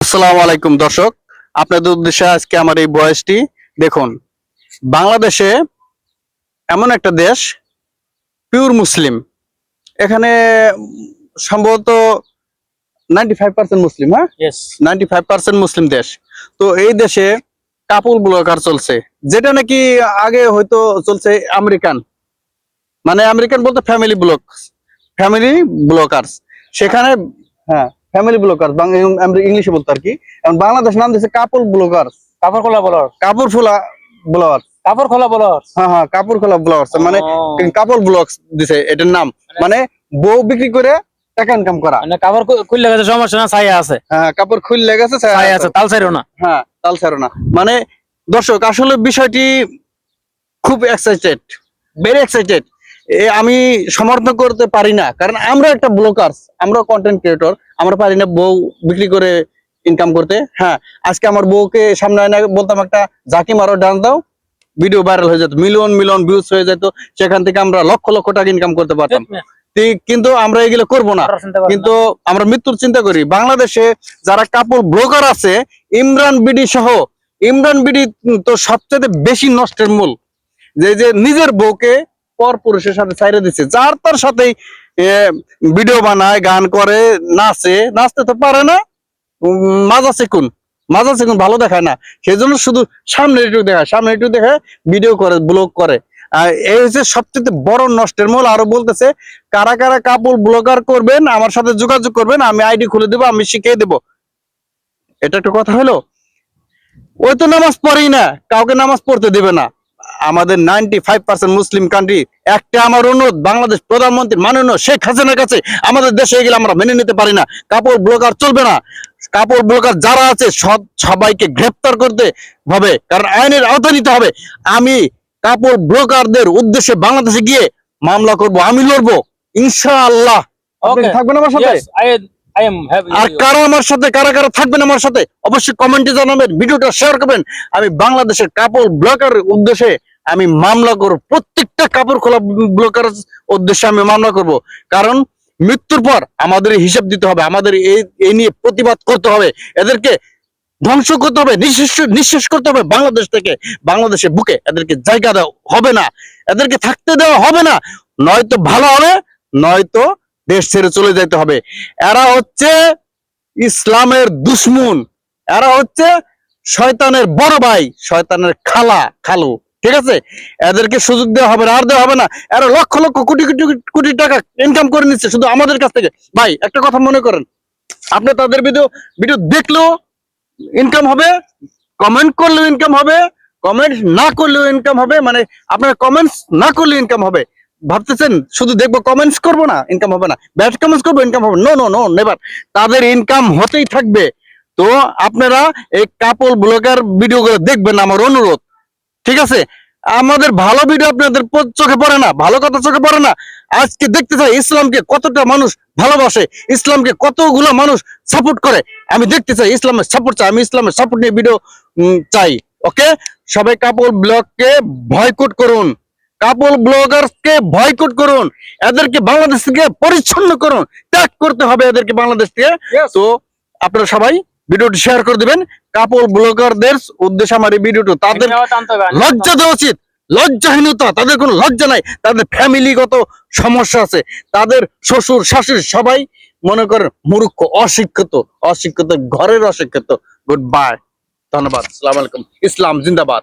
আসসালামু আলাইকুম দর্শক, আপনাদের উদ্দেশ্যে আজকে আমার এই ভয়েসটি দেখুন। বাংলাদেশে এমন একটা দেশ, পিওর মুসলিম। এখানে সম্ভবত 95% মুসলিম। হ্যাঁ, Yes. 95% মুসলিম দেশ। তো এই দেশে কাপল ব্লগার চলছে, যেটা নাকি আগে হয়তো চলছে আমেরিকান, মানে আমেরিকান বলতে ফ্যামিলি ব্লগার্স। সেখানে হ্যাঁ, ফ্যামিলি ব্লগার ইংলিশে বলতো আর কি। এখন বাংলাদেশ নাম দিয়েছে কাপল ব্লগার্স, কাপড় খোলা বলার কাপড় ফোলা ব্লগার। কাপড় খোলা বলার হ্যাঁ হ্যাঁ, কাপড় খোলা ব্লগার্স, মানে কাপল ব্লগস দিছে এটার নাম। মানে বউ বিক্রি করে টাকা ইনকাম করা। মানে কাপড় খুললে গেছে সমস্যা না, ছায়া আছে। হ্যাঁ, কাপড় খুললে গেছে, ছায়া আছে, তাল ছাইরো না। হ্যাঁ, তাল ছাড়ো না। মানে দর্শক, আসলে বিষয়টি খুব এক্সাইটেড, ভেরি এক্সাইটেড। আমি সমর্থন করতে পারি না, কারণ আমরা একটা ব্লগার্স, আমরা কন্টেন্ট ক্রিয়েটর। আমরা পারি না বউ বিক্রি করে ইনকাম করতে। হ্যাঁ, আজকে আমার বউকে সামনে আয়না বলতাম একটা ঝাঁকি মারো, ডান্স দাও, ভিডিও ভাইরাল হয়ে যেত, মিলিয়ন মিলিয়ন ভিউজ হয়ে যেত। সেখান থেকে আমরা লক্ষ লক্ষ টাকা ইনকাম করতে পারতাম। কিন্তু আমরা এগুলো করবো না, কিন্তু আমরা মৃত্যুর চিন্তা করি। বাংলাদেশে যারা কাপড় ব্লগার আছে, ইমরান বিডি সহ, ইমরান বিডি তো সবচেয়ে বেশি নষ্টের মূল। যে নিজের বউকে পর পুরুষের সাথে ছাইরে দিচ্ছে, যার তার সাথেই ভিডিও বানায়, গান করে, নাচতে তো পারে না, মাজা চিকুন ভালো দেখায় না, সেই জন্য শুধু সামনে একটু দেখায় ভিডিও করে, ব্লগ করে। এই হচ্ছে সবচেয়ে বড় নষ্টের মূল। আরো বলতেছে, কারা কারা কাপড় ব্লগার করবেন আমার সাথে যোগাযোগ করবেন, আমি আইডি খুলে দেবো, আমি শিখিয়ে দেবো। এটা একটা কথা হলো? ওই তো নামাজ পড়েই না, কাউকে নামাজ পড়তে দিবে না। আমাদের 95% মুসলিম কান্ট্রি। একটা আমার অনুরোধ, বাংলাদেশ প্রধানমন্ত্রী মাননীয় শেখ হাসিনার কাছে, আমাদের দেশে এগুলো আমরা মেনে নিতে পারি না। কাপড় ব্লগার চলবে না। কাপড় ব্লগার যারা আছে সবাইকে গ্রেপ্তার করতে হবে, কারণ আইনের আওতায় নিতে হবে। আমি কাপড় ব্লগারদের উদ্দেশ্যে বাংলাদেশে গিয়ে মামলা করব, আমি লড়বো ইনশাআল্লাহ। থাকবেন আমার সাথে? আর কারা আমার সাথে, কারা কারা থাকবেন আমার সাথে, অবশ্যই কমেন্টে জানাবেন, ভিডিওটা শেয়ার করবেন। আমি বাংলাদেশের কাপড় ব্লগার উদ্দেশ্যে আমি মামলা করব, প্রত্যেকটা কাপড় খোলা ব্লগার উদ্দেশ্যে আমি মামলা করব। কারণ মৃত্যুর পর আমাদের হিসাব দিতে হবে, আমাদের এই নিয়ে প্রতিবাদ করতে হবে। এদেরকে ধ্বংস করতে হবে, নিঃশেষ করতে হবে বাংলাদেশ থেকে। বাংলাদেশের বুকে এদেরকে জায়গা দেওয়া হবে না, এদেরকে থাকতে দেওয়া হবে না। নয়তো ভালো হবে, নয়তো দেশ ছেড়ে চলে যেতে হবে। এরা হচ্ছে ইসলামের দুশ্মন, এরা হচ্ছে শয়তানের বড় ভাই, শয়তানের খালু। ঠিক আছে, এদেরকে সুযোগ দেওয়া হবে না, আর দেওয়া হবে না। এরা লক্ষ লক্ষ কোটি কোটি কোটি টাকা ইনকাম করে নিচ্ছে শুধু আমাদের কাছ থেকে। ভাই, একটা কথা মনে করেন, আপনি তাদের ভিডিও দেখলেও ইনকাম হবে, কমেন্ট করলেও ইনকাম হবে, কমেন্ট না করলেও ইনকাম হবে। মানে আপনার কমেন্টস না করলে ইনকাম হবে। ভাবতেছেন শুধু দেখবো কমেন্টস করবো না, ইনকাম হবে না, ব্যাড কমেন্টস করবো ইনকাম হবে? No no no, never. তাদের ইনকাম হতেই থাকবে। তো আপনারা এই কাপল ব্লগার ভিডিও গুলো দেখবেন, আমার অনুরোধ। ঠিক আছে, আমাদের ভালো ভিডিও আপনাদের চোখে পড়ে না, ভালো কথা চোখে পড়ে না। আজকে দেখতে চাই ইসলামকে কতটা মানুষ ভালোবাসে, ইসলামকে কতগুলো মানুষ সাপোর্ট করে। আমি দেখতে চাই ইসলামের সাপোর্ট চাই, আমি ইসলামের সাপোর্ট নিয়ে ভিডিও চাই। ওকে, সবাই কাপল ব্লগকে বয়কট করুন, কাপল ব্লগারকে বয়কট করুন, এদেরকে বাংলাদেশ থেকে পরিচ্ছন্ন করুন, ত্যাগ করতে হবে এদেরকে বাংলাদেশ থেকে। তো আপনারা সবাই ভিডিওটি শেয়ার করে দিবেন। কাপল ব্লগারদের উদ্দেশ্যে আমার এই ভিডিওটা, তাদের লজ্জা দেওয়া উচিত, লজ্জাহীনতা, তাদের কোনো লজ্জা নাই। তাদের ফ্যামিলিগত সমস্যা আছে, তাদের শ্বশুর শাশুড়ি সবাই মনে করেন মূর্খ, অশিক্ষিত ঘরের অশিক্ষিত। গুড বাই, ধন্যবাদ, আসসালামু আলাইকুম, ইসলাম জিন্দাবাদ।